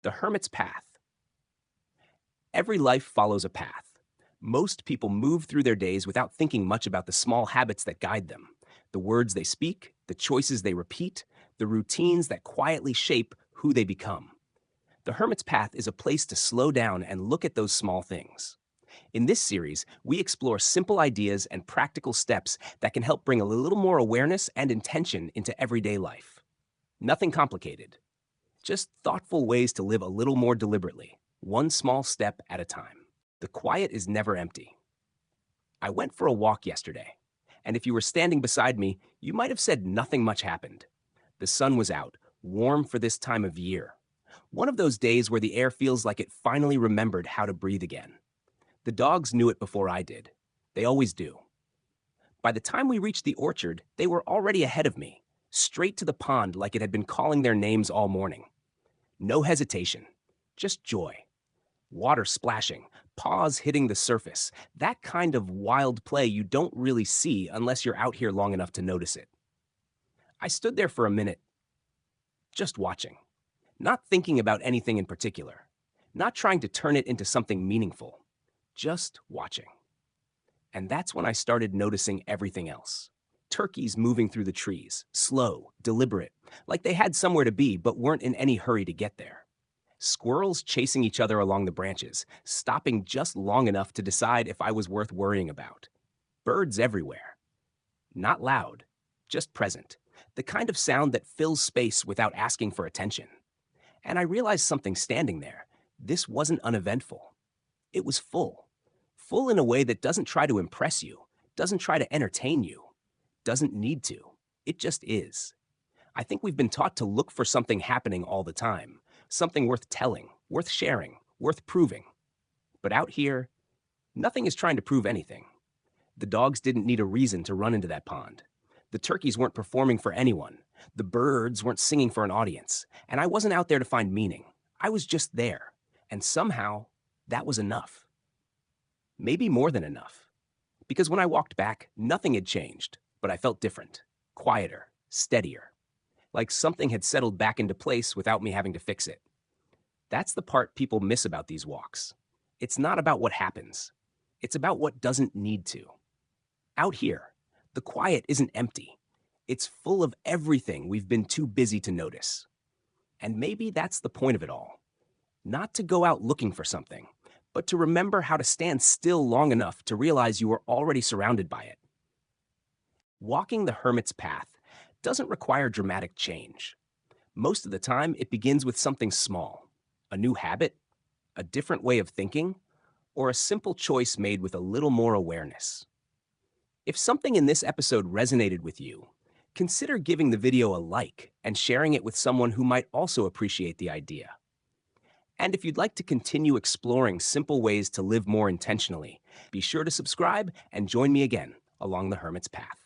The Hermit's Path. Every life follows a path. Most people move through their days without thinking much about the small habits that guide them, the words they speak, the choices they repeat, the routines that quietly shape who they become. The Hermit's Path is a place to slow down and look at those small things. In this series, we explore simple ideas and practical steps that can help bring a little more awareness and intention into everyday life. Nothing complicated, just thoughtful ways to live a little more deliberately, one small step at a time. The quiet is never empty. I went for a walk yesterday, and if you were standing beside me, you might have said nothing much happened. The sun was out, warm for this time of year. One of those days where the air feels like it finally remembered how to breathe again. The dogs knew it before I did. They always do. By the time we reached the orchard, they were already ahead of me, straight to the pond like it had been calling their names all morning. No hesitation, just joy. Water splashing, paws hitting the surface, that kind of wild play you don't really see unless you're out here long enough to notice it. I stood there for a minute, just watching, not thinking about anything in particular, not trying to turn it into something meaningful, just watching. And that's when I started noticing everything else. Turkeys moving through the trees, slow, deliberate, like they had somewhere to be but weren't in any hurry to get there. Squirrels chasing each other along the branches, stopping just long enough to decide if I was worth worrying about. Birds everywhere. Not loud, just present. The kind of sound that fills space without asking for attention. And I realized something standing there. This wasn't uneventful. It was full. Full in a way that doesn't try to impress you, doesn't try to entertain you, doesn't need to. It just is. I think we've been taught to look for something happening all the time, something worth telling, worth sharing, worth proving. But out here, nothing is trying to prove anything. The dogs didn't need a reason to run into that pond. The turkeys weren't performing for anyone. The birds weren't singing for an audience. And I wasn't out there to find meaning. I was just there. And somehow, that was enough. Maybe more than enough. Because when I walked back, nothing had changed, but I felt different, quieter, steadier. Like something had settled back into place without me having to fix it. That's the part people miss about these walks. It's not about what happens. It's about what doesn't need to. Out here, the quiet isn't empty. It's full of everything we've been too busy to notice. And maybe that's the point of it all. Not to go out looking for something, but to remember how to stand still long enough to realize you are already surrounded by it. Walking the hermit's path doesn't require dramatic change. Most of the time, it begins with something small, a new habit, a different way of thinking, or a simple choice made with a little more awareness. If something in this episode resonated with you, consider giving the video a like and sharing it with someone who might also appreciate the idea. And if you'd like to continue exploring simple ways to live more intentionally, be sure to subscribe and join me again along the Hermit's Path.